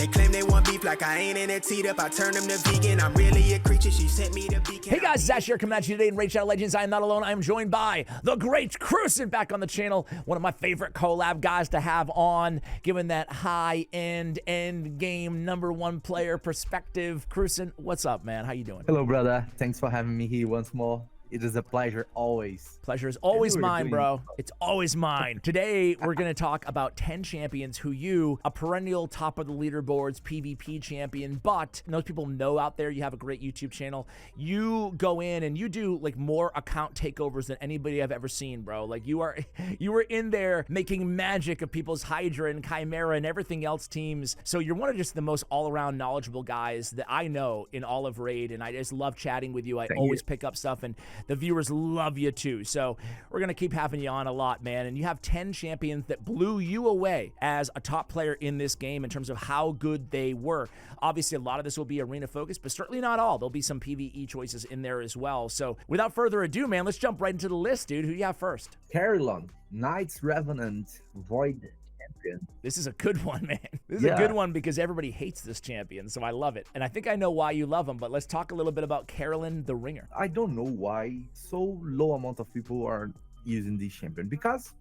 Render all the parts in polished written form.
They claim they want beef like I ain't in a teed up. I turn them to vegan. I'm really a creature. She sent me to be. Hey guys, it's Ash here coming at you today in Raid Shadow Legends. I am not alone. I am joined by the great Kruysen back on the channel. One of my favorite collab guys to have on, given that high-end, end game #1 player perspective. Kruysen, what's up, man? How you doing? Hello, brother. Thanks for having me here once more. It is a pleasure always. Pleasure is always mine, bro. It's always mine. Today, we're going to talk about 10 champions who you, a perennial top of the leaderboards PvP champion, but most people know out there you have a great YouTube channel. You go in and you do like more account takeovers than anybody I've ever seen, bro. Like you were in there making magic of people's Hydra and Chimera and everything else teams. So you're one of just the most all-around knowledgeable guys that I know in all of Raid, and I just love chatting with you. I always pick up stuff, and the viewers love you too. So we're going to keep having you on a lot, man. And you have 10 champions that blew you away as a top player in this game in terms of how good they were. Obviously, a lot of this will be arena focused, but certainly not all. There'll be some PvE choices in there as well. So without further ado, man, let's jump right into the list, dude. Who do you have first? Kruysen On, Knights Revenant, Void champion. This is a good one, man. This is a good one because everybody hates this champion, so I love it. And I think I know why you love him, but let's talk a little bit about Kruysen the Ringer. I don't know why so low amount of people are using this champion, because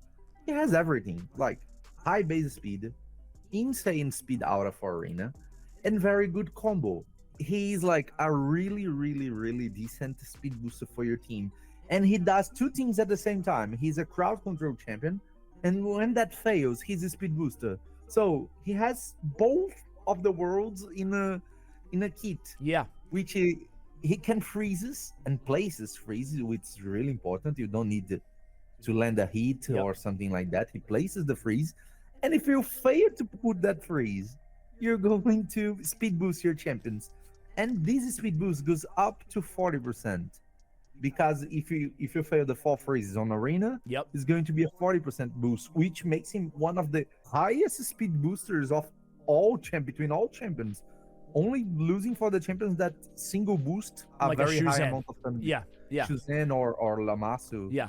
he has everything, like high base speed, insane speed aura for arena, and very good combo. He's like a really decent speed booster for your team, and he does two things at the same time. He's a crowd control champion, and when that fails, he's a speed booster. So he has both of the worlds in a kit. Yeah, which he can freezes and places freezes, which is really important. You don't need to land a hit or something like that. He places the freeze, and if you fail to put that freeze, you're going to speed boost your champions, and this speed boost goes up to 40%. Because if you fail the 4 freezes on arena, it's going to be a 40% boost, which makes him one of the highest speed boosters of between all champions. Only losing for the champions that single boost a like very a high amount of them. Kruysen or Lamasu. Yeah.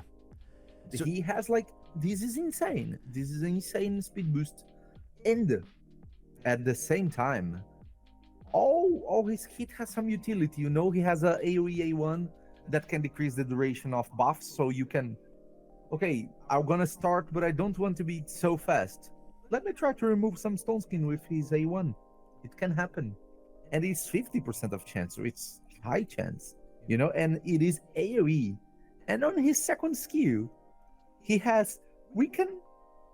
So he has like, this is insane. This is an insane speed boost. And at the same time, all his hit has some utility. You know, he has a AoE A1 that can decrease the duration of buffs, so you can, okay, I'm gonna start, but I don't want to be so fast. Let me try to remove some stone skin with his A1. It can happen. And it's 50% of chance, so it's high chance, you know, and it is AoE. And on his second skill, he has Weaken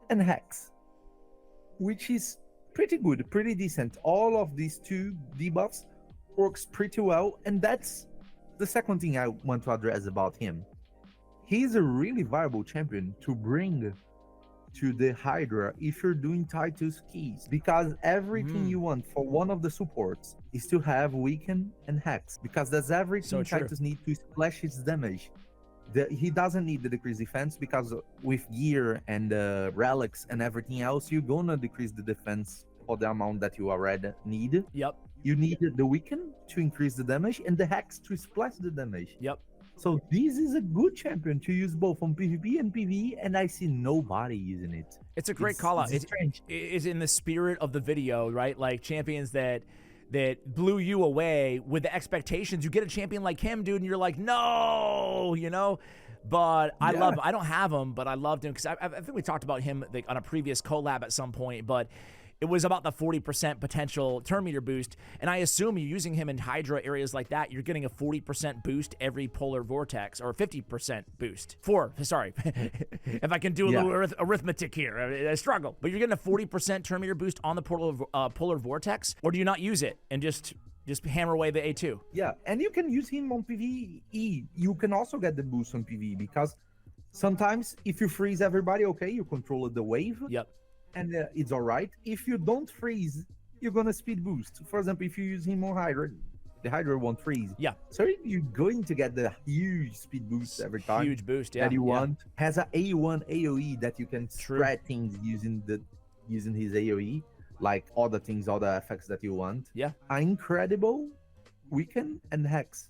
and Hex, which is pretty good, pretty decent. All of these two debuffs works pretty well, and that's the second thing I want to address about him. He's a really viable champion to bring to the Hydra if you're doing Titus keys, because everything you want for one of the supports is to have Weaken and Hex, because that's everything Titus needs to splash his damage. He doesn't need the decrease defense, because with gear and relics and everything else, you're gonna decrease the defense for the amount that you already need. You need the Weaken to increase the damage and the Hex to splash the damage. So this is a good champion to use both on PvP and PvE, and I see nobody using it. It's a great call out. It's in the spirit of the video, right? Like champions that blew you away with the expectations. You get a champion like him, dude, and you're like, no, you know? But I love him. I don't have him, but I loved him because I think we talked about him like on a previous collab at some point, but it was about the 40% potential turn meter boost, and I assume you're using him in Hydra areas like that, you're getting a 40% boost every polar vortex, or 50% boost. Sorry. If I can do a little arithmetic here, I struggle. But you're getting a 40% turn meter boost on the polar vortex, or do you not use it and just hammer away the A2? Yeah, and you can use him on PvE. You can also get the boost on PvE, because sometimes if you freeze everybody, okay, you control the wave. And it's all right. If you don't freeze, you're gonna speed boost. For example, if you use him on Hydra, the Hydra won't freeze. So you're going to get the huge speed boost every time. Huge boost, that you want. Has a A1 AoE that you can spread things using his AoE, like all the effects that you want. An incredible Weaken and Hex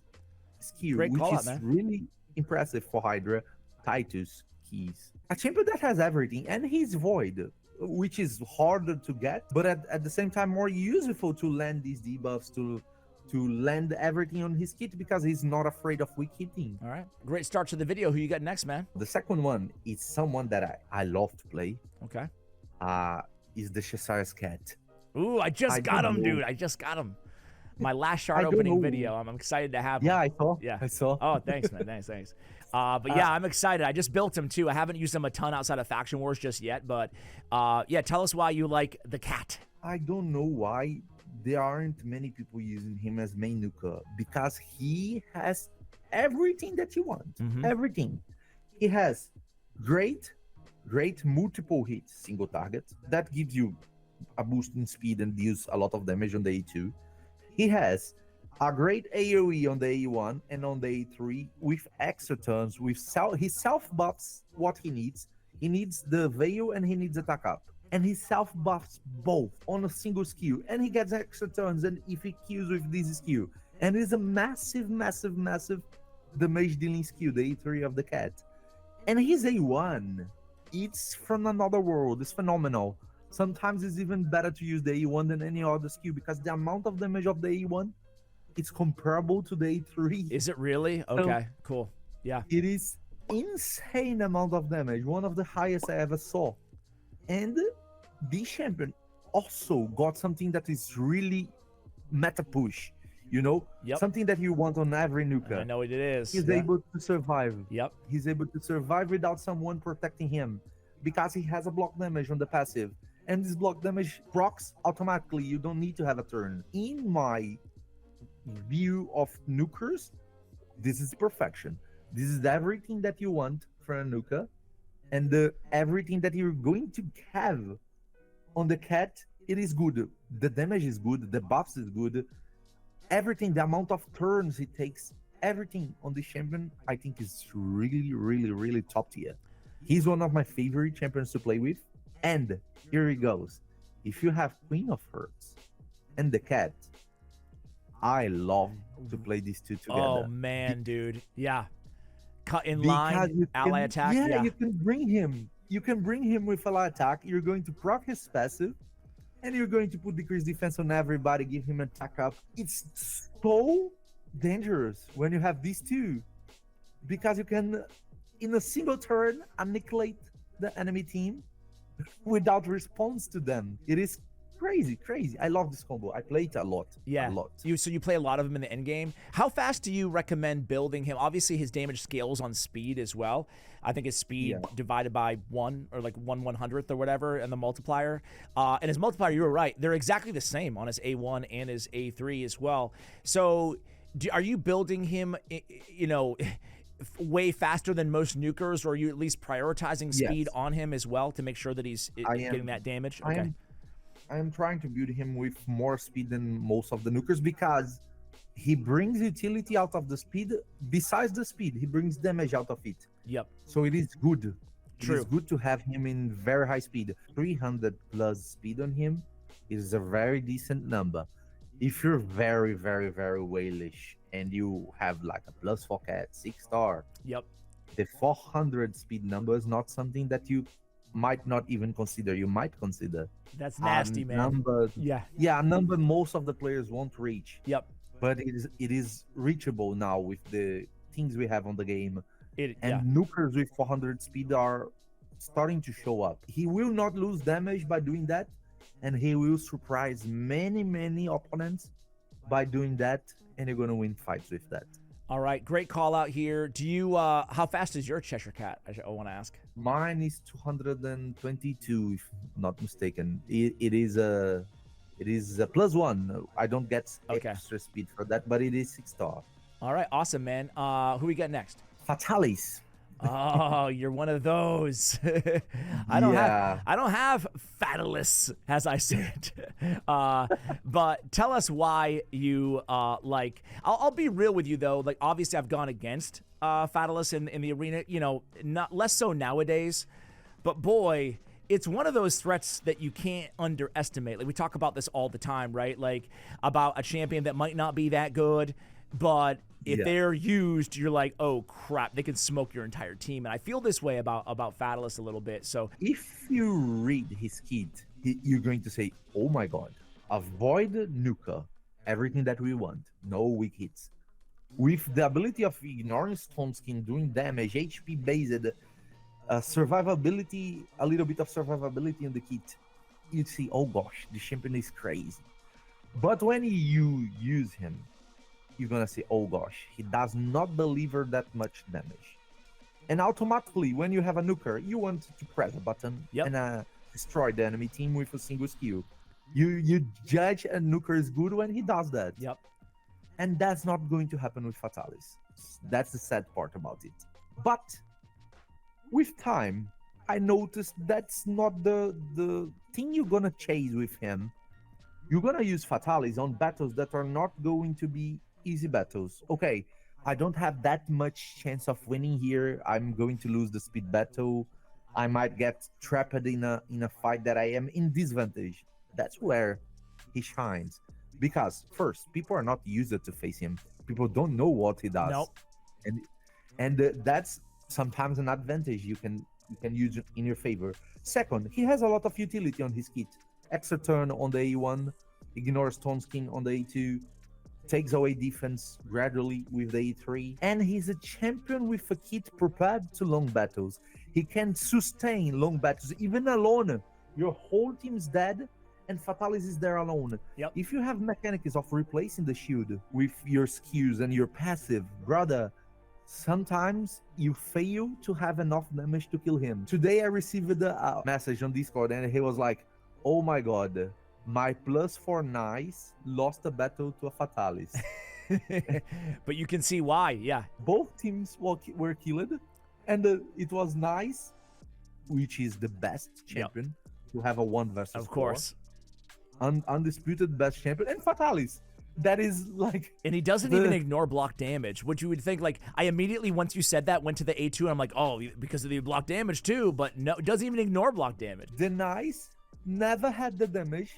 skill, which is really impressive for Hydra Titus keys. A champion that has everything, and he's Void. which is harder to get, but at the same time more useful to land these debuffs, to land everything on his kit, because he's not afraid of weak hitting. All right. Great start to the video. Who you got next, man? The second one is someone that I love to play. Okay. Is the Cheshire's cat. Ooh, I just got him, dude. I just got him. My last shard opening video. I'm excited to have him. Yeah, I saw. Yeah. I saw. Oh, thanks, man. Thanks. But yeah, I'm excited. I just built him too. I haven't used him a ton outside of Faction Wars just yet, but yeah, tell us why you like the cat. I don't know why there aren't many people using him as main nuker, because he has everything that you want. Everything. He has great multiple hits, single target. That gives you a boost in speed and deals a lot of damage on the A2. He has a great AoE on the A1 and on the A3 with extra turns. He self buffs what he needs. He needs the Veil and he needs attack up. And he self buffs both on a single skill. And he gets extra turns and if he kills with this skill. And it's a massive damage dealing skill, the A3 of the cat. And his A1, it's from another world. It's phenomenal. Sometimes it's even better to use the A1 than any other skill, because the amount of damage of the A1, it's comparable to the A3. Is it really? Okay, cool. Yeah. It is insane amount of damage, one of the highest I ever saw. And this champion also got something that is really meta push, you know? Yep. Something that you want on every nuker. I know what it is. He's able to survive. Yep. He's able to survive without someone protecting him, because he has a block damage on the passive. And this block damage procs automatically. You don't need to have a turn. In my view of nukers, this is perfection. This is everything that you want for a nuker, and everything that you're going to have on the cat. It is good. The damage is good. The buffs is good. Everything, the amount of turns it takes, everything on the champion, I think is really top tier. He's one of my favorite champions to play with. And here he goes. If you have Queen of Hearts and the cat, I love to play these two together. Oh man, dude. Yeah. Cut in line, ally attack. Yeah, you can bring him. You can bring him with ally attack. You're going to proc his passive, and you're going to put decreased defense on everybody, give him attack up. It's so dangerous when you have these two, because you can, in a single turn, annihilate the enemy team without response to them. It is crazy. I love this combo. I play it a lot. Yeah. A lot. So you play a lot of him in the end game. How fast do you recommend building him? Obviously, his damage scales on speed as well. I think his speed divided by 1 or like 1/100th or whatever, and the multiplier. And his multiplier, you were right. They're exactly the same on his A1 and his A3 as well. So are you building him, you know, way faster than most nukers, or are you at least prioritizing speed on him as well to make sure that he's getting that damage? Okay. I am trying to build him with more speed than most of the nukers, because he brings utility out of the speed. Besides the speed, he brings damage out of it. Yep. So it is good. True. It is good to have him in very high speed. 300 plus speed on him is a very decent number. If you're very whalish and you have like a +4 cat 6-star, yep, the 400 speed number is not something that you might not even consider. You might consider. That's nasty, man. A number most of the players won't reach. Yep. But it is reachable now with the things we have on the game. Nukers with 400 speed are starting to show up. He will not lose damage by doing that, and he will surprise many opponents by doing that, and you're gonna win fights with that. All right, great call out here. Do you how fast is your Cheshire Cat? I want to ask. Mine is 222, if not mistaken. It is a +1. I don't get extra speed for that, but it is 6-star. All right, awesome, man. Who we got next? Fatalis. Oh, you're one of those. I don't have Fatalis, as I said. But tell us why you like. I'll be real with you though. Like, obviously, I've gone against Fatalis in the arena. You know, not less so nowadays. But boy, it's one of those threats that you can't underestimate. Like, we talk about this all the time, right? Like, about a champion that might not be that good. but if Yeah. they're used, you're like, oh crap, they can smoke your entire team. And I feel this way about Fatalis a little bit. So If you read his kit, you're going to say, oh my god, avoid nuka, everything that we want, no weak hits. With the ability of ignoring Stone Skin, doing damage, HP based, survivability, a little bit of survivability in the kit, you'd see, oh gosh, the champion is crazy. But when you use him, you're gonna say, oh gosh, he does not deliver that much damage. And automatically, when you have a nuker, you want to press a button and destroy the enemy team with a single skill. You judge a nuker is good when he does that. Yep. And that's not going to happen with Fatalis. That's the sad part about it. But with time, I noticed that's not the thing you're gonna chase with him. You're gonna use Fatalis on battles that are not going to be easy battles. Okay, I don't have that much chance of winning here. I'm going to lose the speed battle. I might get trapped in a fight that I am in disadvantage. That's where he shines. Because first, people are not used to face him. People don't know what he does. Nope. And that's sometimes an advantage you can use in your favor. Second, he has a lot of utility on his kit. Extra turn on the A1, ignores Stone Skin on the A2, takes away defense gradually with the A3, and he's a champion with a kit prepared to long battles. He can sustain long battles, even alone. Your whole team's dead, and Fatalis is there alone. Yep. If you have mechanics of replacing the shield with your skills and your passive, brother, sometimes you fail to have enough damage to kill him. Today I received a message on Discord, and he was like, oh my god, my +4 nice lost a battle to a Fatalis. But you can see why, yeah. Both teams were killed, and it was nice, which is the best champion to have a 1 versus 4. Of course. Undisputed best champion, and Fatalis. That is like... And he doesn't even ignore block damage, which you would think, like, I immediately, once you said that, went to the A2, and I'm like, oh, because of the block damage too, but no, it doesn't even ignore block damage. The nice never had the damage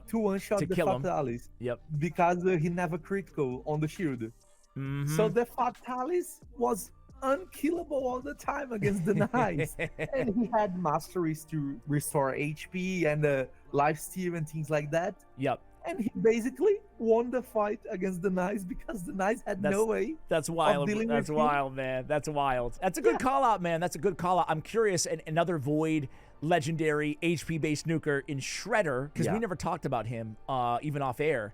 to one-shot the Fatalis. Yep. Because he never critical on the shield. Mm-hmm. So the Fatalis was unkillable all the time against the Nice. And he had masteries to restore HP and lifesteal and things like that. Yep. And he basically won the fight against the Nice because the Nice had no way. That's wild. That's wild, man. That's wild. That's a good call out, man. That's a good call out. I'm curious, another Void legendary HP-based nuker in Shredder, because we never talked about him, even off air.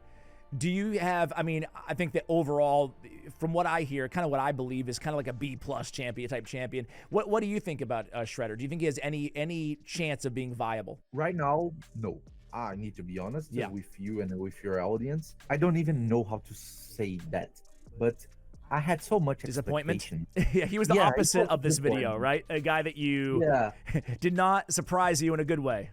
Do you have, I mean, I think that overall, from what I hear, kind of what I believe is kind of like a B+ champion type champion. What do you think about Shredder? Do you think he has any chance of being viable? Right now, no. I need to be honest with you and with your audience. I don't even know how to say that, but I had so much disappointment. Yeah, he was the opposite of this video, right? A guy that you did not surprise you in a good way.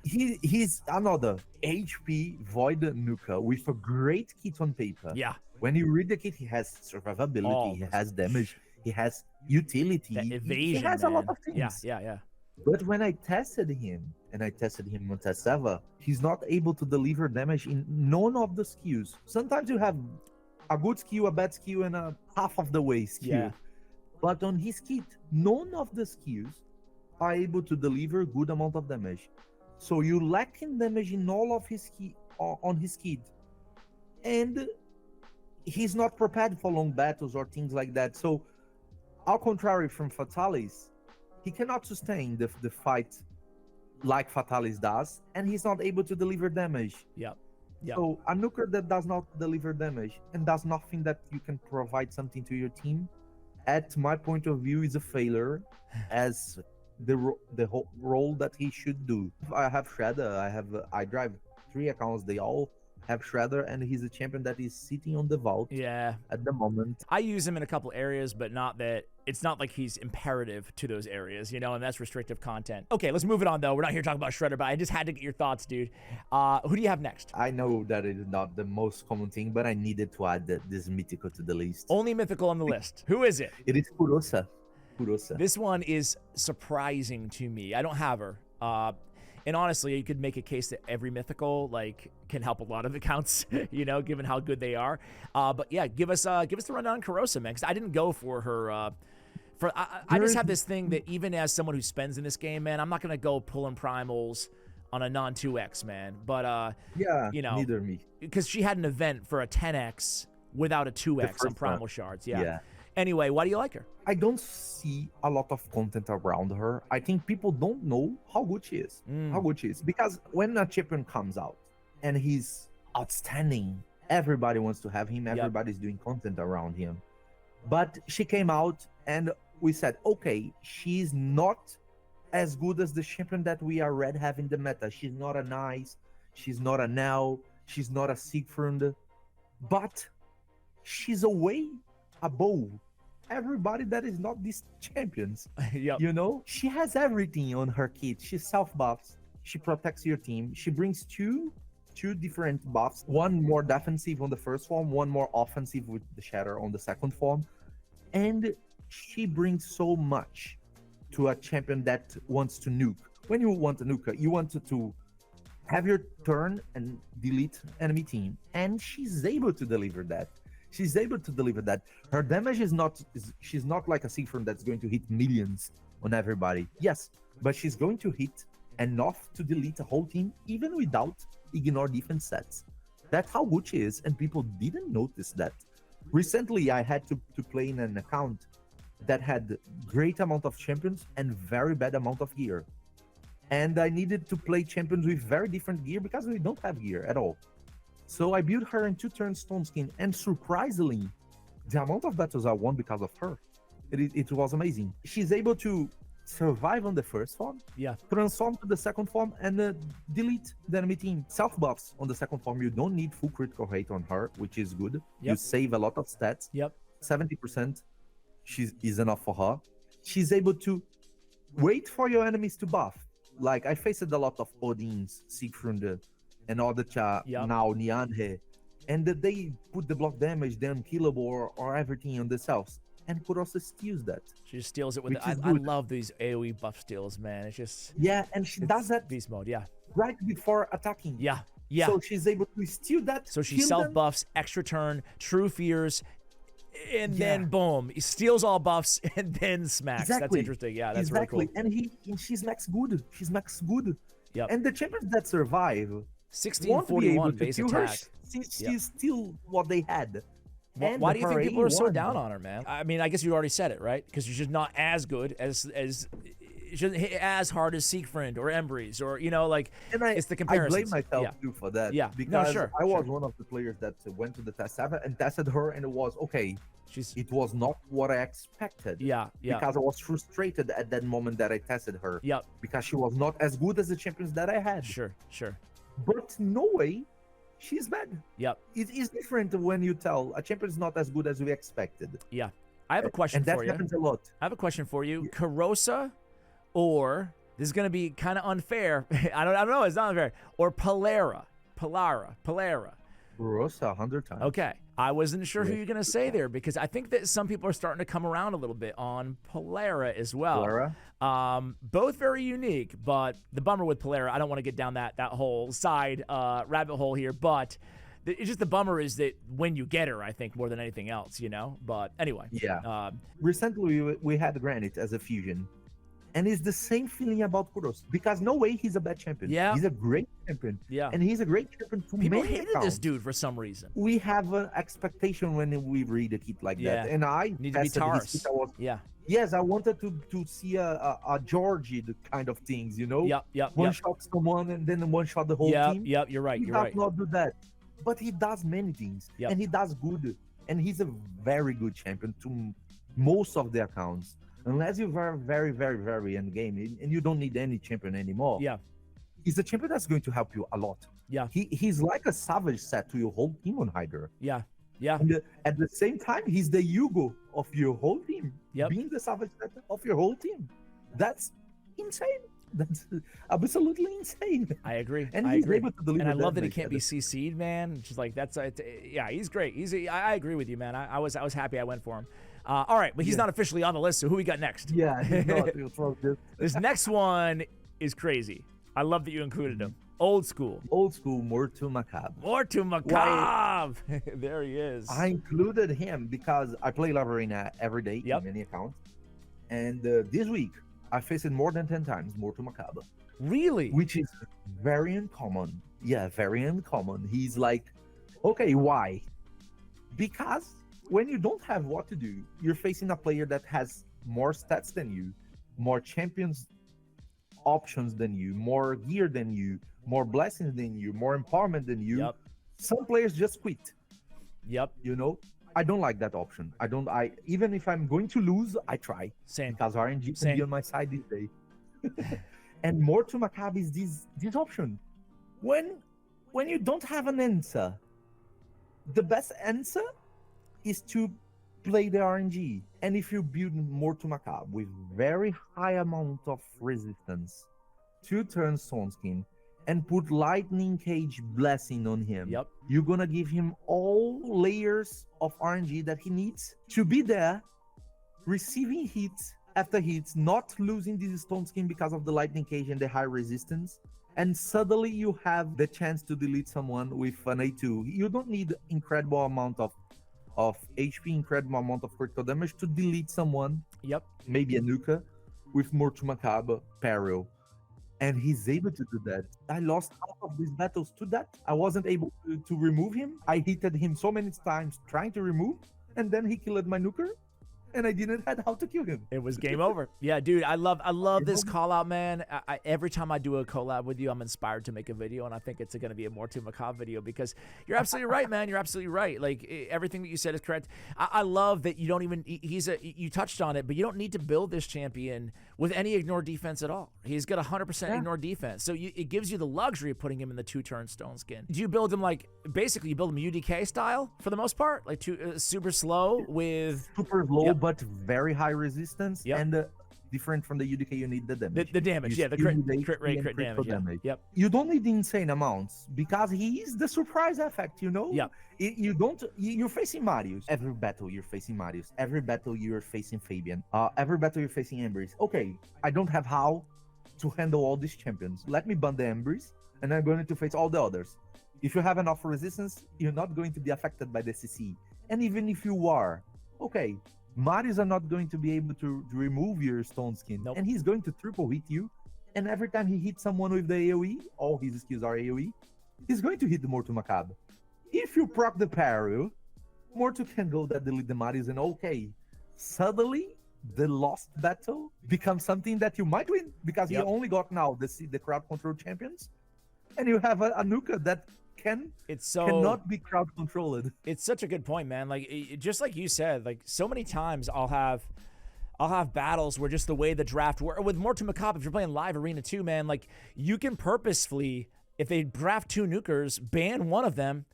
He's another HP Void Nuka with a great kit on paper. Yeah. When you read the kit, he has survivability, he has damage, he has utility, that evasion, he has a lot of things. Yeah. But when I tested him, and I tested him on test server, he's not able to deliver damage in none of the skills. Sometimes you have a good skill, a bad skill, and a half of the way skill. Yeah. But on his kit, none of the skills are able to deliver good amount of damage. So you lack in damage in all of his on his kit. And he's not prepared for long battles or things like that. So, al contrary from Fatalis, he cannot sustain the fight like Fatalis does, and he's not able to deliver damage. Yep. So a nuker that does not deliver damage and does nothing that you can provide something to your team, at my point of view, is a failure as the whole role that he should do. I have Shredder, I drive 3 accounts, they all have Shredder, and he's a champion that is sitting on the vault at the moment. I use him in a couple areas, but it's not like he's imperative to those areas, you know, and that's restrictive content. Okay, let's move it on, though. We're not here talking about Shredder, but I just had to get your thoughts, dude. Who do you have next? I know that it is not the most common thing, but I needed to add this mythical to the list. Only mythical on the list. Who is it? It is Kurosa. This one is surprising to me. I don't have her. And honestly, you could make a case that every mythical like can help a lot of accounts, you know, given how good they are. But yeah, give us the rundown on Kruysen, man, because I didn't go for her. I just have this thing that even as someone who spends in this game, man, I'm not gonna go pulling primals on a non 2x, man. But yeah, you know, neither me. Because she had an event for a 10x without a 2x on primal shards. Yeah. Anyway, why do you like her? I don't see a lot of content around her. I think people don't know how good she is. How good she is. Because when a champion comes out and he's outstanding, everybody wants to have him. Everybody's doing content around him. But she came out and we said, okay, she's not as good as the champion that we already have in the meta. She's not a Nice. She's not a Nell. She's not a Siegfried. But she's a way above everybody that is not these champions. You know, she has everything on her kit. She self buffs, she protects your team, she brings two different buffs, one more defensive on the first form, one more offensive with the shatter on the second form, and she brings so much to a champion that wants to nuke. When you want to nuke, you want to have your turn and delete enemy team, and she's able to deliver that. She's able to deliver that. Her damage she's not like a Siegfried that's going to hit millions on everybody. Yes, but she's going to hit enough to delete a whole team even without ignore defense sets. That's how good she is, and people didn't notice that. Recently, I had to play in an account that had great amount of champions and very bad amount of gear. And I needed to play champions with very different gear because we don't have gear at all. So I built her in 2-turn Stone Skin, and surprisingly, the amount of battles I won because of her, it was amazing. She's able to survive on the first form, transform to the second form, and delete the enemy team. Self buffs on the second form. You don't need full critical rate on her, which is good. You save a lot of stats. 70% is enough for her. She's able to wait for your enemies to buff. Like I faced a lot of Odin's, Siegfried, and all the now Nianhe, and they put the block damage, the unkillable or everything on themselves, and Kruysen steals that. She just steals it with I love these AoE buff steals, man. It's just and she does that beast mode, right before attacking. So she's able to steal that. So she self buffs, extra turn, true fears, and then boom, he steals all buffs and then smacks. That's interesting. That's really cool. And she's max good. She's max good. And the champions that survive 1641 base attack. She's still what they had. Why do you think people are so down on her, man? I mean, I guess you already said it, right? Because she's just not as good as she doesn't hit as hard as Siegfried or Embreeze, or you know, like it's the comparison. I blame myself too for that. Because I was one of the players that went to the test server and tested her, and it was okay. It was not what I expected. Because I was frustrated at that moment that I tested her. Because she was not as good as the champions that I had. Sure. But no way, she's bad. It is different when you tell a champion is not as good as we expected. I have a question for you. And that happens a lot. I have a question for you. Kruysen, or this is going to be kind of unfair. I don't know. It's not unfair. Or Palara. Kruysen 100 times. Okay. I wasn't sure who you're going to say there, because I think that some people are starting to come around a little bit on Palara as well. Both very unique, but the bummer with Palara, I don't want to get down that whole side rabbit hole here, but it's just the bummer is that when you get her, I think more than anything else, you know? But anyway. Recently, we had Granite as a fusion. And it's the same feeling about Kruysen, because no way he's a bad champion. He's a great champion. And he's a great champion to people many hated accounts. this dude for some reason. We have an expectation when we read a kit like that. And I need to be Taurus. Yes, I wanted to see a Georgie kind of things, you know? One shot someone and then one shot the whole team. You're right. He does not do that. But he does many things. And he does good. And he's a very good champion to most of the accounts. Unless you're very, very, very, very end game and you don't need any champion anymore. He's a champion that's going to help you a lot. He's like a savage set to your whole team on Hydra. And at the same time, he's the Yugo of your whole team. Being the savage set of your whole team. That's insane. That's absolutely insane. I agree. And he's able to deliver. And I love that he can't be CC'd, man. Just like that's he's great. I agree with you, man. I was happy I went for him. All right, but he's not officially on the list, so who we got next? He's not. This next one is crazy. I love that you included him. Old school. Old school, more to Macabre. More to Macabre. There he is. I included him because I play Love Arena every day Yep. in many accounts. And this week, I faced it more than 10 times, more to Macabre. Really? Which is very uncommon. Yeah, very uncommon. He's like, okay, why? Because when you don't have what to do, you're facing a player that has more stats than you, more champions options than you, more gear than you, more blessings than you, more empowerment than you. Yep. Some players just quit. Yep. You know, I don't like that option. I even if I'm going to lose, I try. Same. Because RNG can Same. be on my side this day. And more to Macabre is this option. When you don't have an answer, the best answer is to play the RNG. And if you build more to Macabre with very high amount of resistance, 2-turn Stone Skin, and put Lightning Cage Blessing on him, Yep. you're gonna give him all layers of RNG that he needs to be there, receiving hits after hits, not losing this Stone Skin because of the Lightning Cage and the high resistance. And suddenly you have the chance to delete someone with an A2. You don't need incredible amount of HP, incredible amount of critical damage to delete someone, Yep. maybe a Nuka, with more to Macabre Peril. And he's able to do that. I lost half of these battles to that. I wasn't able to remove him. I hit him so many times trying to remove, and then he killed my Nuker, and I didn't have how to kill him. It was game over. Yeah, dude, I love this call out, man. Every time I do a collab with you, I'm inspired to make a video, and I think it's going to be a more to Macabre video because you're absolutely right, man. You're absolutely right. Like everything that you said is correct. I love that you don't even you touched on it, but you don't need to build this champion with any ignore defense at all. He's got 100% ignore defense, so it gives you the luxury of putting him in the 2-turn Stone Skin. Do you build him like basically you build him UDK style for the most part, like super slow with super low, Yep. but very high resistance, Yep. and different from the UDK, you need the damage. the damage, You yeah, the still crit need rate, HP crit and critical damage. Yep. You don't need insane amounts because he is the surprise effect, you know? Yep. You're facing Marius. Every battle you're facing Marius. Every battle you're facing Fabian. Every battle you're facing Embers. Okay, I don't have how to handle all these champions. Let me ban the Embers, and I'm going to face all the others. If you have enough resistance, you're not going to be affected by the CC. And even if you are, okay, Marius are not going to be able to remove your Stone Skin. Nope. And he's going to triple hit you. And every time he hits someone with the AoE, all his skills are AoE, he's going to hit the Mortal Macabre. If you proc the Peril, Mortal can go that delete the Marius, and okay, suddenly the lost battle becomes something that you might win because Yep. you only got now the crowd control champions, and you have a Nuka that cannot be crowd controlled. It's such a good point, man. Like just like you said, like so many times I'll have battles where just the way the draft works with more to Macabre, if you're playing live arena too, man, like you can purposefully, if they draft 2 nukers, ban one of them,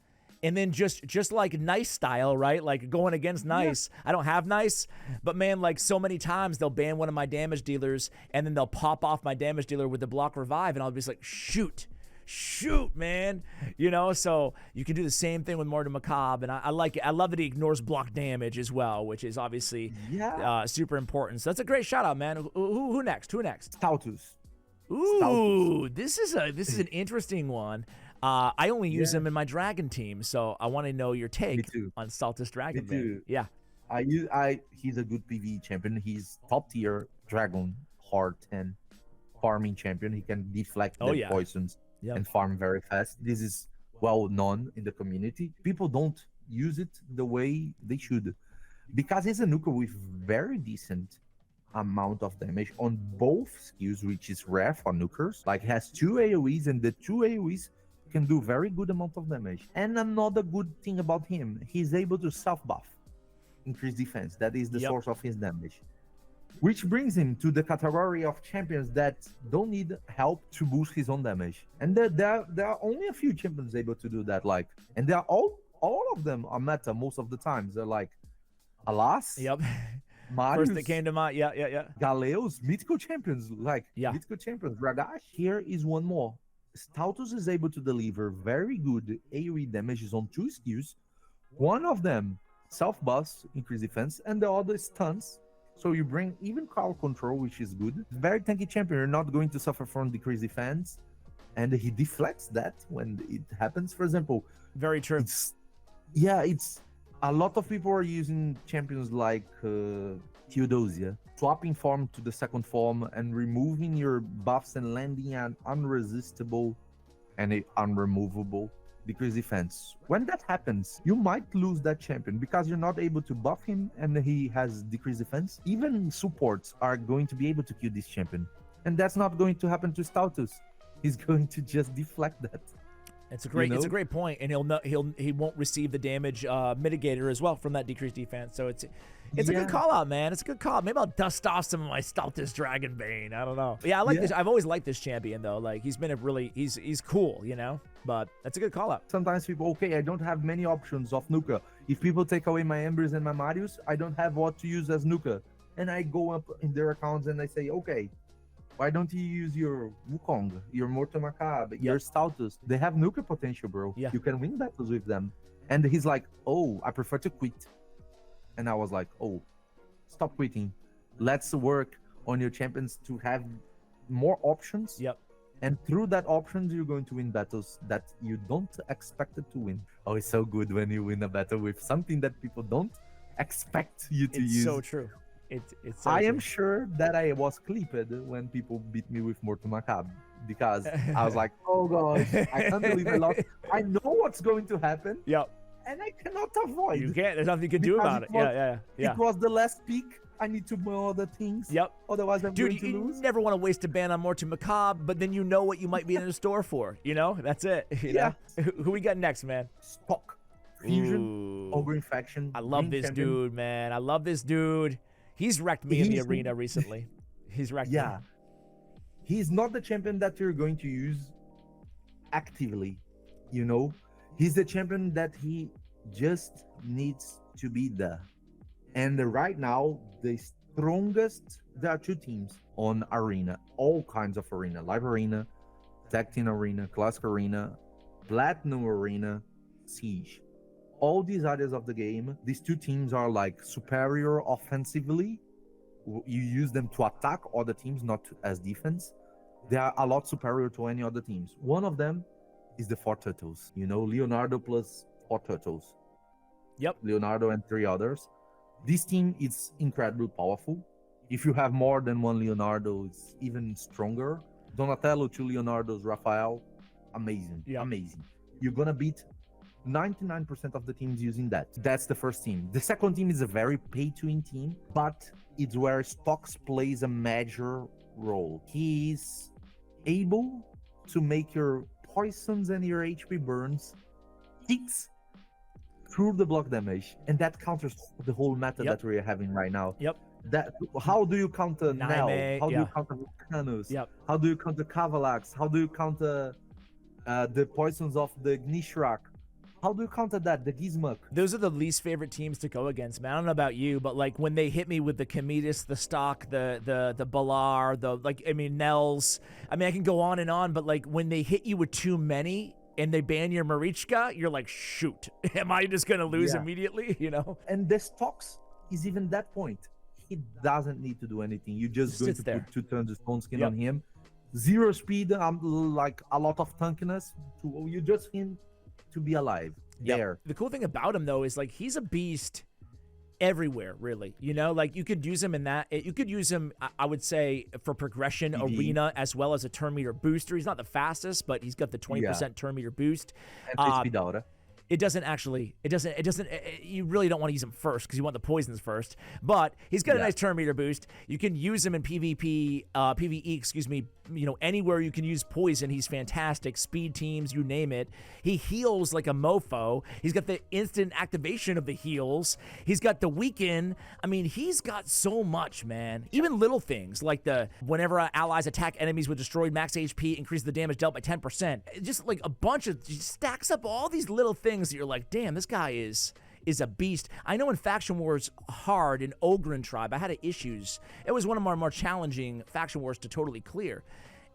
and then just like Nice style, right? Like going against Nice. Yeah. I don't have Nice, but man, like so many times they'll ban one of my damage dealers, and then they'll pop off my damage dealer with the block revive, and I'll be just like, shoot, man, you know. So you can do the same thing with more to Macabre, and I like it. I love that he ignores block damage as well, which is obviously super important. So that's a great shout out, man. Who next? Stoutus. Ooh, this is an interesting one. I only use him in my dragon team, so I want to know your take on Stoutus Dragon. Me too. Yeah, he's a good PvE champion. He's top tier dragon hard 10 farming champion. He can deflect the poisons. Yep. And farm very fast. This is well known in the community. People don't use it the way they should because it's a nuker with very decent amount of damage on both skills, which is rare for nukers. Like, has 2 AoEs, and the 2 AoEs can do very good amount of damage. And another good thing about him, he's able to self-buff, increase defense. That is the source of his damage. Which brings him to the category of champions that don't need help to boost his own damage. And there are only a few champions able to do that. Like, and they are all of them are meta most of the times. They're like, Alas. Yep. Marius, First that came to mind. Yeah. Galeos, mythical champions. Mythical champions. Ragash. Here is one more. Stoutus is able to deliver very good AoE damages on 2 skills. One of them self-buffs, increase defense, and the other stuns. So you bring even crowd control, which is good. Very tanky champion. You're not going to suffer from decreased defense. and he deflects that when it happens. For example, Very true. it's a lot of people are using champions like Theodosia, swapping form to the second form and removing your buffs and landing an unresistible and a unremovable decrease defense. When that happens, you might lose that champion because you're not able to buff him and he has decreased defense. Even supports are going to be able to kill this champion, and that's not going to happen to Stautus. He's going to just deflect that. It's a great point, and he won't receive the damage mitigator as well from that decreased defense. So it's a good call out, man. It's a good call. Maybe I'll dust off some of my Stautus Dragonbane. I don't know. But yeah, I like this. I've always liked this champion though. Like he's been he's cool, you know. But that's a good call out. Sometimes people, okay, I don't have many options of Nuka. If people take away my Embers and my Marius, I don't have what to use as Nuka. And I go up in their accounts and I say, okay, why don't you use your Wukong, your Mortal Macabre, your Stautus? They have Nuka potential, bro. Yeah. You can win battles with them. And he's like, oh, I prefer to quit. And I was like, oh, stop quitting. Let's work on your champions to have more options. Yep. And through that options, you're going to win battles that you don't expect it to win. Oh, it's so good when you win a battle with something that people don't expect you to use. It's so true. It's so I true. am sure that I was clipped when people beat me with Mortal Macabre because I was like, oh gosh, I can't believe I lost. I know what's going to happen. Yep. And I cannot avoid. You can't. There's nothing you can do about it. Yeah. It was the last peak. I need to know other things. Yep. Otherwise, I'm going to you lose. never want to waste a ban on Mortal Macabre, but then you know what you might be in the store for. You know, that's it. You know? Who we got next, man? Stock. Fusion. Ogre Infection. I love this dude, man. I love this dude. He's wrecked me in the arena recently. He's wrecked me. Yeah. He's not the champion that you're going to use actively, you know? He's the champion that he just needs to be there. And right now, the strongest, there are two teams on arena, all kinds of arena, live arena, tag team arena, classic arena, platinum arena, siege. All these areas of the game, these two teams are like superior offensively. You use them to attack other teams, not as defense. They are a lot superior to any other teams. One of them is the Four Turtles. You know, Leonardo plus Four Turtles. Yep. Leonardo and three others. This team is incredibly powerful. If you have more than one Leonardo, it's even stronger. Donatello to Leonardo's Raphael, amazing. Yeah. Amazing. You're gonna beat 99% of the teams using that. That's the first team. The second team is a very pay-to-win team, but it's where Stocks plays a major role. He's able to make your poisons and your HP burns hits through the block damage, and that counters the whole meta that we're having right now. Yep. That how do you counter Nell? How do you counter Volcanus? Yep. How do you counter Cavalax? How do you counter the poisons of the Gnishrak? How do you counter that? The Gizmuk? Those are the least favorite teams to go against, man. I don't know about you, but like when they hit me with the Cometus, the Stock, the Balar, Nels. I mean, I can go on, but like when they hit you with too many and they ban your Marichka, you're like, shoot, am I just gonna lose immediately? You know? And the Stocks is even that point. He doesn't need to do anything. You just going to put 2 turns of Stone Skin on him. 0 speed, like a lot of tankiness. You just him to be alive there. The cool thing about him though is like he's a beast everywhere, really. You know, like you could use him in that. You could use him, I would say, for progression arena as well as a turn meter booster. He's not the fastest, but he's got the 20% turn meter boost. And speed aura. It doesn't, you really don't want to use him first because you want the poisons first, but he's got a nice turn meter boost. You can use him in PvP, PvE, you know, anywhere you can use poison. He's fantastic. Speed teams, you name it. He heals like a mofo. He's got the instant activation of the heals. He's got the weaken. I mean, he's got so much, man. Even little things like whenever allies attack enemies with destroyed max HP, increase the damage dealt by 10%. Just like a bunch of, stacks up all these little things that you're like, damn, this guy is a beast. I know in Faction Wars Hard in Ogren Tribe, I had issues. It was one of our more challenging Faction Wars to totally clear.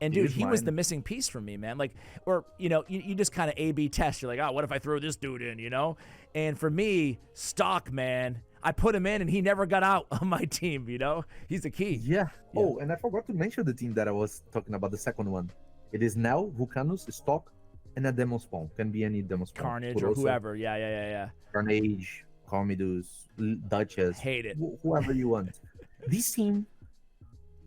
And dude, he was the missing piece for me, man. Like, or, you know, you just kind of A/B test. You're like, oh, what if I throw this dude in, you know? And for me, Stock, man, I put him in and he never got out on my team, you know? He's the key. Yeah. Oh, and I forgot to mention the team that I was talking about, the second one. It is now Vulcanus, Stock, and a demo spawn. Can be any demo spawn. Carnage or whoever. Yeah. Carnage, Commodus, Duchess. Hate it. Whoever you want. This team,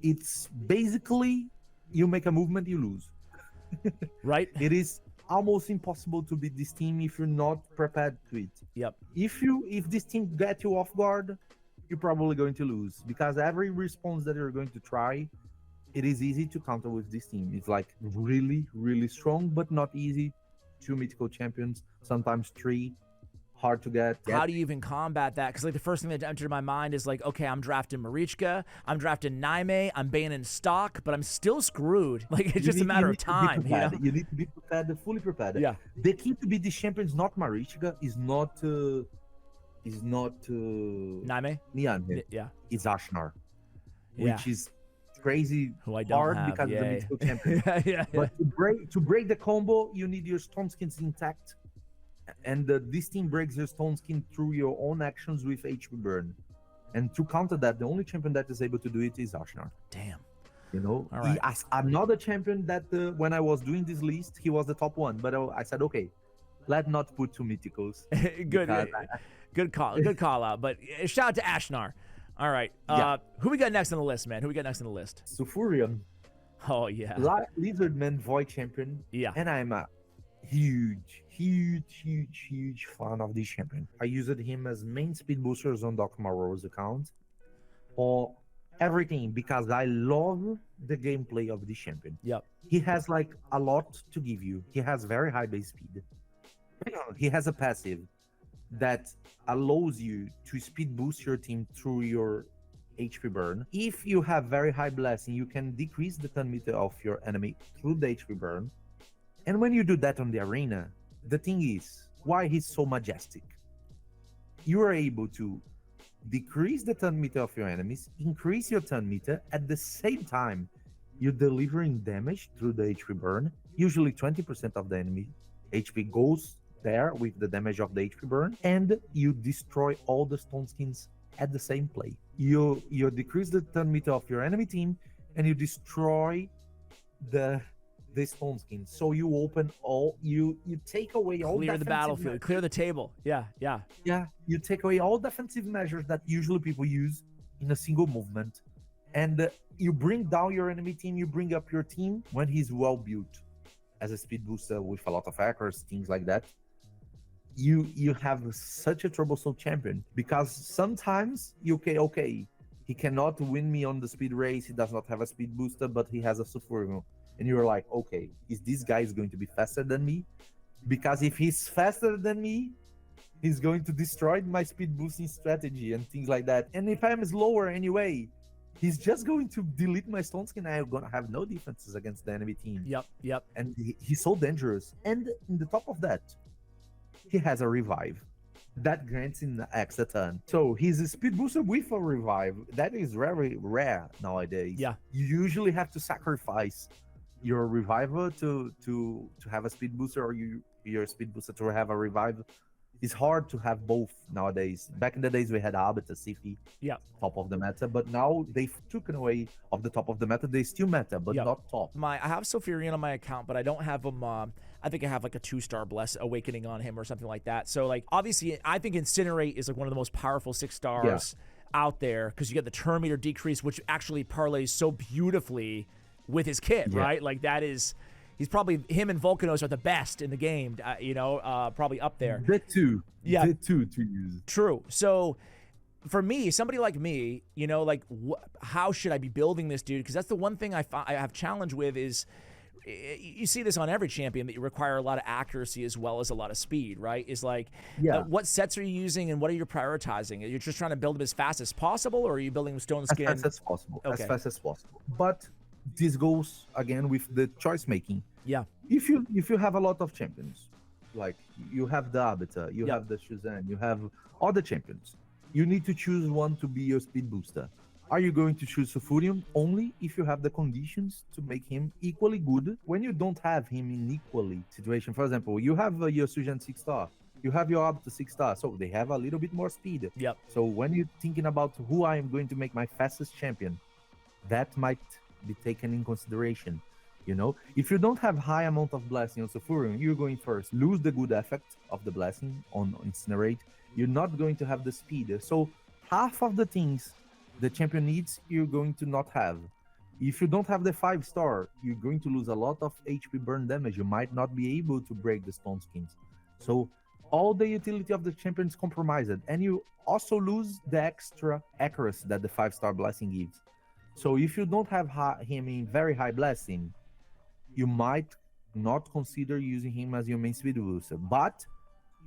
it's basically you make a movement, you lose. Right? It is almost impossible to beat this team if you're not prepared to it. Yep. If this team get you off guard, you're probably going to lose because every response that you're going to try, it is easy to counter with this team. It's like really, really strong, but not easy. 2 mythical champions, sometimes 3. Hard to get. How do you even combat that? Because like the first thing that entered my mind is like, okay, I'm drafting Marichka, I'm drafting Naime, I'm banning Stock, but I'm still screwed. Like it's just a matter of time. You know? You need to be prepared, fully prepared. Yeah. The key to be the champion is not Marichka, is not Naime? Nian. Yeah. It's Ashnar, Yeah. which is crazy Who I don't hard have. because of the Yay. mythical champion. yeah. But to break the combo, you need your stone skins intact, and this team breaks your stone skin through your own actions with HP burn. And to counter that, the only champion that is able to do it is Ashnar. Damn. You know, All right. another champion that when I was doing this list, he was the top one. But I said, okay, let not put 2 mythicals. Good call out. But shout out to Ashnar. All right. Yeah. Who we got next on the list, man? Who we got next on the list? Sulfurion, Oh yeah. Lizardman Void champion. Yeah. And I'm a huge fan of this champion. I used him as main speed boosters on Doc Marrow's account for everything because I love the gameplay of this champion. Yep. He has like a lot to give you. He has very high base speed. He has a passive that allows you to speed boost your team through your HP burn. If you have very high blessing, you can decrease the turn meter of your enemy through the HP burn. And when you do that on the arena, the thing is, why he's so majestic? You are able to decrease the turn meter of your enemies, increase your turn meter, at the same time, you're delivering damage through the HP burn. Usually 20% of the enemy HP goes there with the damage of the HP burn, and you destroy all the stone skins at the same play. You decrease the turn meter of your enemy team, and you destroy the stone skins. So you open all, you take away all Clear the battlefield, clear the table. Yeah. You take away all defensive measures that usually people use in a single movement, and you bring down your enemy team. You bring up your team when he's well built as a speed booster with a lot of hackers, things like that. You have such a troublesome champion because sometimes okay, he cannot win me on the speed race. He does not have a speed booster, but he has a Sulfurion. And you're like, okay, is this guy going to be faster than me? Because if he's faster than me, he's going to destroy my speed boosting strategy and things like that. And if I'm slower anyway, he's just going to delete my stone skin. I'm gonna have no defenses against the enemy team. Yep. And he's so dangerous. And in the top of that, he has a revive that grants him extra turn. So he's a speed booster with a revive. That is very rare nowadays. Yeah. You usually have to sacrifice your reviver to have a speed booster, or your speed booster to have a revive. It's hard to have both nowadays. Back in the days we had Arbiter, Sifi, top of the meta, but now they've taken away of the top of the meta. They still meta, but not top. I have Sulfurion on my account, but I don't have him. I think I have like a 2-star Bless Awakening on him or something like that. So like obviously, I think Incinerate is like one of the most powerful 6 stars out there because you get the turn meter decrease, which actually parlays so beautifully with his kit, right? Like that is. He's probably, him and Volcanos are the best in the game, probably up there. The two. Yeah. The two to use. True. So for me, somebody like me, how should I be building this dude? Because that's the one thing I have challenge with is, you see this on every champion, that you require a lot of accuracy as well as a lot of speed, right? Is like, what sets are you using and what are you prioritizing? Are you just trying to build them as fast as possible, or are you building stone skin? As fast as possible. Okay. As fast as possible. But this goes again with the choice making. Yeah. If you have a lot of champions, like you have the Arbiter, you have the Shazam, you have other champions, you need to choose one to be your speed booster. Are you going to choose Sulfurion only if you have the conditions to make him equally good? When you don't have him in equally situation, for example, you have your Sujan 6-star, you have your Arbiter 6-star, so they have a little bit more speed. Yep. So when you're thinking about who I am going to make my fastest champion, that might be taken in consideration. If you have a lot of champions, you need to choose one to be your speed booster. Are you going to choose Sulfurion only if you have the conditions to make him equally good? When you don't have him in equally situation, for example, you have your Arbiter 6-star, you have your Arbiter 6-star, so they have a little bit more speed. That might be taken in consideration. You know, if you don't have high amount of blessing on Sulfurion, you're going first lose the good effect of the blessing on Incinerate. You're not going to have the speed. So half of the things the champion needs, you're going to not have. If you don't have the 5-star, you're going to lose a lot of HP burn damage. You might not be able to break the stone skins. So all the utility of the champion is compromised, and you also lose the extra accuracy that the 5-star blessing gives. So if you don't have him in very high blessing, you might not consider using him as your main speed booster. But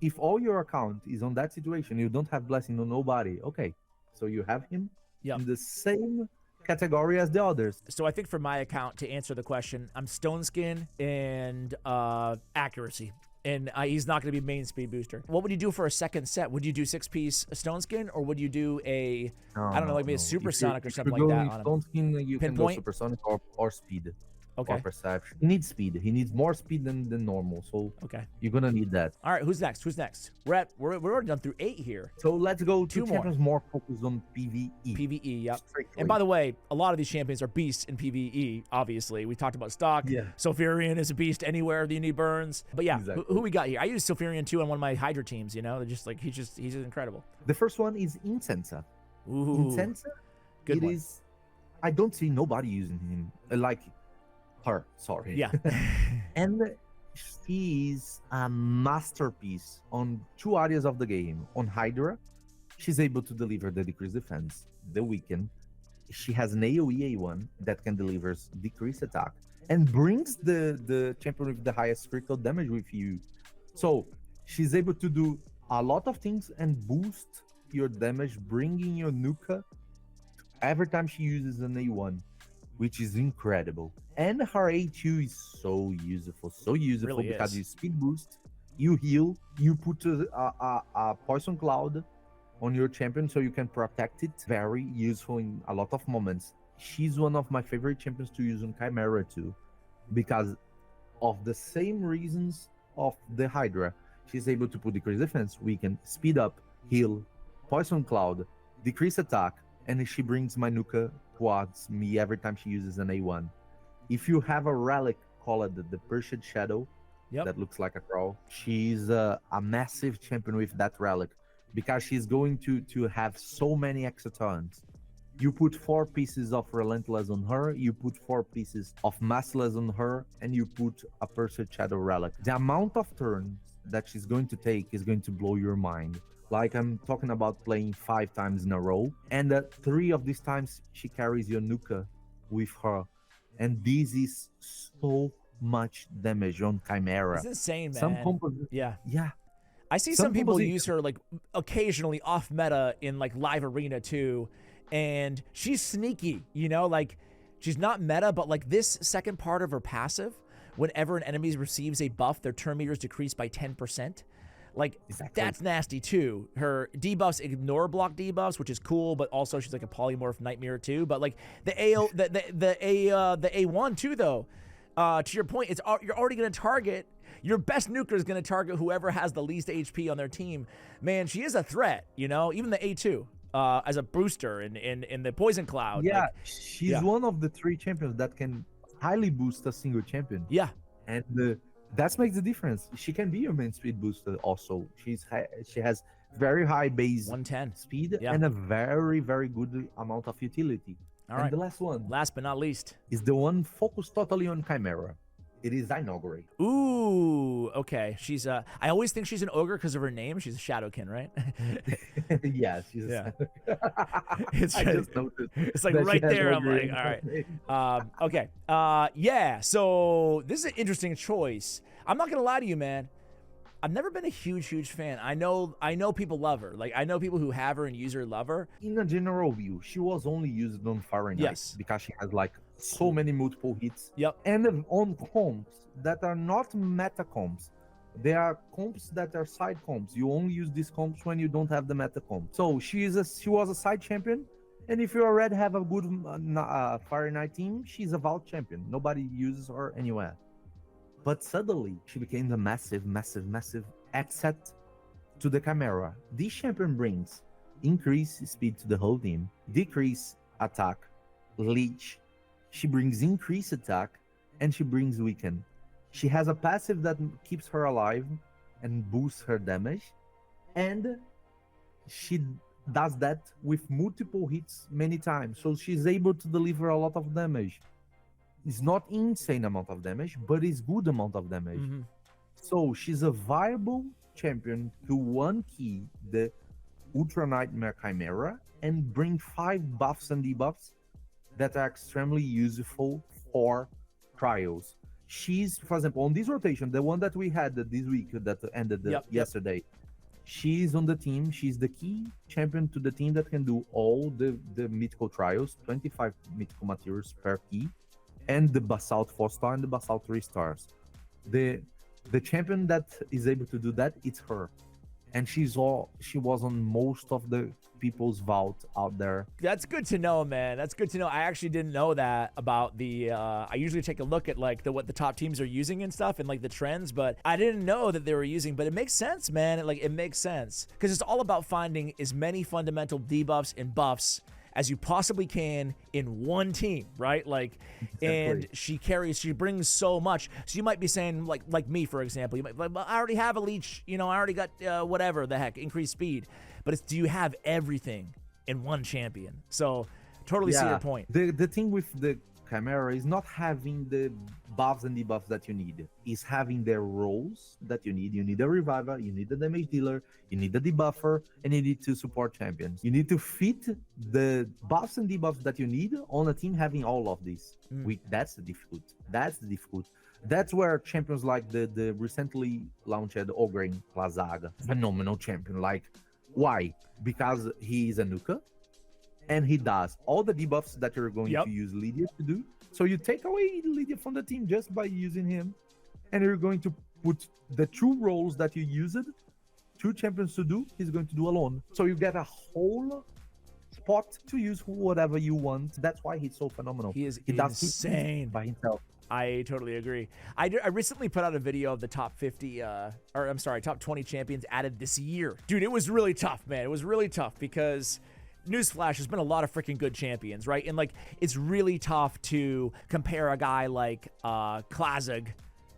if all your account is on that situation, you don't have blessing on nobody, okay, so you have him in the same category as the others. So I think for my account, to answer the question, I'm Stone Skin and accuracy. And he's not going to be main speed booster. What would you do for a second set? Would you do 6-piece Stone Skin, or would you do a, I don't know, like maybe a Supersonic or something like that on him? Stone Skin, you can go Supersonic or speed. Okay. Or perception. He needs speed. He needs more speed than normal. So okay, you're gonna need that. All right, who's next? Who's next? We're already done through 8 here. So let's go to 2 champions more focused on PvE. PvE, yep. Strictly. And by the way, a lot of these champions are beasts in PvE. Obviously, we talked about stock. Yeah. Sulfurion is a beast anywhere that you need burns. But yeah, Exactly. who we got here? I use Sulfurion too on one of my Hydra teams. You know, they're just like he's just incredible. The first one is Incensa. Ooh, Incensa. good one. Is. I don't see nobody using him. Like her, sorry. Yeah. And she is a masterpiece on 2 areas of the game. On Hydra, she's able to deliver the decreased defense, the weaken. She has an AoE A1 that can deliver decreased attack and brings the champion with the highest critical damage with you. So she's able to do a lot of things and boost your damage, bringing your Nuka every time she uses an A1, which is incredible. And her A2 is so useful Really because is. you speed boost, you heal, you put a poison cloud on your champion so you can protect it. Very useful in a lot of moments. She's one of my favorite champions to use on Chimera too, because of the same reasons of the Hydra. She's able to put decreased defense, weaken, speed up, heal, poison cloud, decrease attack, and she brings my Nuka towards me every time she uses an A1. If you have a relic called the Persian Shadow, that looks like a crow, she's a massive champion with that relic, because she's going to have so many extra turns. You put 4 pieces of Relentless on her, you put 4 pieces of Massless on her, and you put a Persian Shadow relic. The amount of turns that she's going to take is going to blow your mind. Like, I'm talking about playing 5 times in a row, and 3 of these times she carries your Nuka with her. And this is so much damage on Chimera. It's insane, man. Some combos, yeah. I see Some some people combos- use her like occasionally off meta in like live arena too, and she's sneaky. You know, like she's not meta, but like this second part of her passive, whenever an enemy receives a buff, their turn meter is decreased by 10%. Like, that's nasty too. Her debuffs ignore block debuffs, which is cool, but also she's like a polymorph nightmare too. But like the A1 too, though. To your point, you're already gonna target your best nuker is gonna target whoever has the least HP on their team. Man, she is a threat. You know, even the A2 as a booster in the poison cloud. Yeah, like, she's one of the 3 champions that can highly boost a single champion. Yeah, and that makes the difference. She can be your main speed booster also. She has very high base 110 speed and a very, very good amount of utility. All and right. the last one, last but not least, is the one focused totally on Chimera. It is Inaugurate. Ooh, okay. She's I always think she's an ogre because of her name. She's a Shadowkin, right? Yeah, she's It's I just noticed. It's like that she right has there. I'm ogre like, in all her right. name. Okay. Yeah. So this is an interesting choice. I'm not gonna lie to you, man. I've never been a huge fan. I know people love her. Like, I know people who have her and use her love her. In a general view, she was only used on Fahrenheit because she has like so many multiple hits. Yep. And on comps that are not meta comps. They are comps that are side comps. You only use these comps when you don't have the meta comp. So she was a side champion, and if you already have a good Fahrenheit team, she's a vault champion. Nobody uses her anywhere. But suddenly, she became the massive asset to the Chimera. This champion brings increased speed to the whole team, decrease attack, leech. She brings increased attack, and she brings weaken. She has a passive that keeps her alive and boosts her damage, and she does that with multiple hits many times, so she's able to deliver a lot of damage. It's not insane amount of damage, but it's good amount of damage. So she's a viable champion to one key the Ultra Nightmare Chimera and bring 5 buffs and debuffs that are extremely useful for trials. She's, for example, on this rotation, the one that we had this week that ended yesterday, she's on the team. She's the key champion to the team that can do all the mythical trials, 25 mythical materials per key, and the Basalt 4-star and the Basalt 3 stars. The champion that is able to do that, it's her. And she was on most of the people's vault out there. That's good to know, man. That's good to know. I actually didn't know that about the I usually take a look at like what the top teams are using and stuff and like the trends, but I didn't know that they were using. But it makes sense, man. It makes sense because it's all about finding as many fundamental debuffs and buffs as you possibly can in one team, right? Like, and she brings so much. So you might be saying, like me, for example, you might, well, I already have a leech, I already got whatever the heck, increased speed. But it's, do you have everything in one champion? So totally see your point. The thing with the Chimera is not having the buffs and debuffs that you need. Is having the roles that you need. You need a reviver, you need a damage dealer, you need a debuffer, and you need 2 support champions. You need to fit the buffs and debuffs that you need on a team having all of these. That's the difficult. That's where champions like the recently launched Ogren Plazaga, phenomenal champion. Like, why? Because he is a nuka, and he does all the debuffs that you're going to use Lydia to do. So you take away Lydia from the team just by using him, and you're going to put the 2 roles that you used 2 champions to do, he's going to do alone. So you get a whole spot to use whatever you want. That's why he's so phenomenal. He is insane by himself. I totally agree. I recently put out a video of the top 50, top 20 champions added this year. Dude, it was really tough, man. It was really tough because newsflash, there's been a lot of freaking good champions, right? And like, it's really tough to compare a guy like Klazag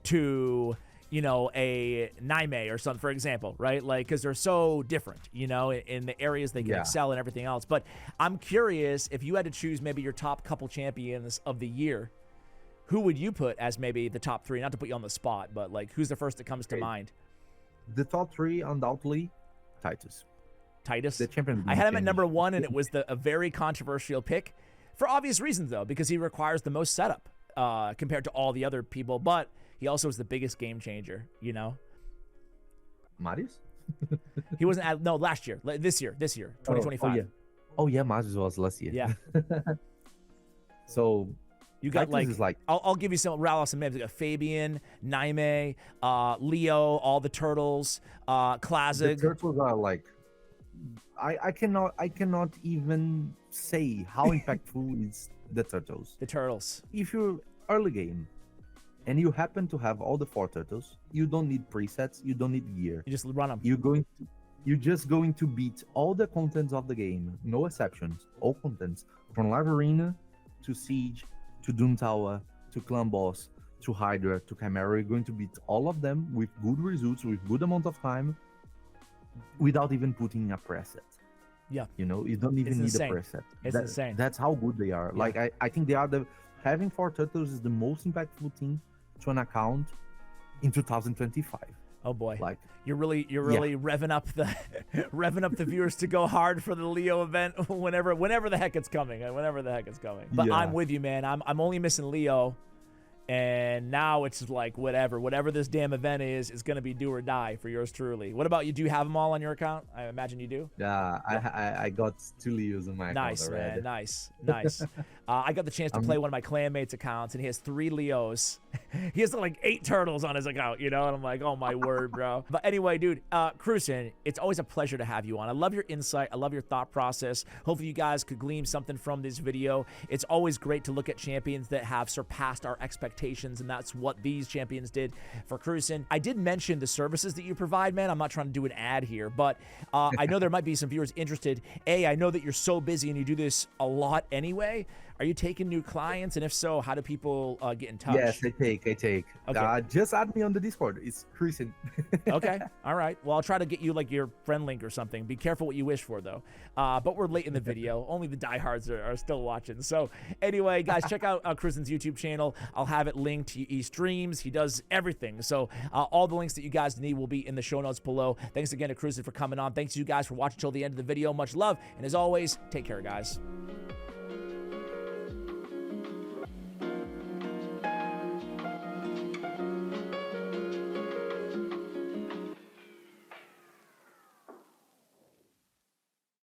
to, a Naime or something, for example, right? Like, because they're so different, in the areas they can excel and everything else. But I'm curious, if you had to choose maybe your top couple champions of the year, who would you put as maybe the top 3? Not to put you on the spot, but like, who's the first that comes to mind? The top 3, undoubtedly, Titus. The champion. I had him at number 1, and it was a very controversial pick for obvious reasons, though, because he requires the most setup compared to all the other people, but he also is the biggest game changer, Marius? He wasn't last year. This year, 2025. Oh yeah, Marius was last year. Yeah. So you got I'll give you rattle off some names. You got Fabian, Naime, Leo, all the turtles, Klazag. The turtles are like, I cannot even say how impactful is the turtles. The turtles. If you're early game and you happen to have all the 4 turtles, you don't need presets, you don't need gear. You just run them. You're just going to beat all the contents of the game, no exceptions, all contents, from Live Arena to Siege to Doom Tower to Clan Boss to Hydra to Chimera. You're going to beat all of them with good results, with good amount of time, without even putting a preset. Yeah. You don't even need a preset. It's insane. That's how good they are. Yeah. Like, I think they are having 4 turtles is the most impactful thing to an account in 2025. Oh boy. Like, you're really revving up the viewers to go hard for the Leo event whenever the heck it's coming. But I'm with you, man. I'm only missing Leo. And now it's like whatever this damn event is going to be do or die for yours truly. What about you? Do you have them all on your account? I imagine you do. Yeah, I got 2 Leos on my account. Nice, man. Nice. I got the chance to play one of my clanmates accounts, and he has 3 Leos. He has like 8 turtles on his account, and I'm like, oh my word, bro. But anyway, dude, Kruysen, it's always a pleasure to have you on. I love your insight. I love your thought process. Hopefully you guys could glean something from this video. It's always great to look at champions that have surpassed our expectations, and that's what these champions did for Kruysen. I did mention the services that you provide, man. I'm not trying to do an ad here, but I know there might be some viewers interested. I know that you're so busy and you do this a lot anyway. Are you taking new clients? And if so, how do people get in touch? Yes, I take. Okay. Just add me on the Discord. It's Kruysen. Okay. All right. Well, I'll try to get you like your friend link or something. Be careful what you wish for, though. But we're late in the video. Only the diehards are still watching. So anyway, guys, check out Kruysen's YouTube channel. I'll have it linked. He streams. He does everything. So all the links that you guys need will be in the show notes below. Thanks again to Kruysen for coming on. Thanks to you guys for watching till the end of the video. Much love. And as always, take care, guys.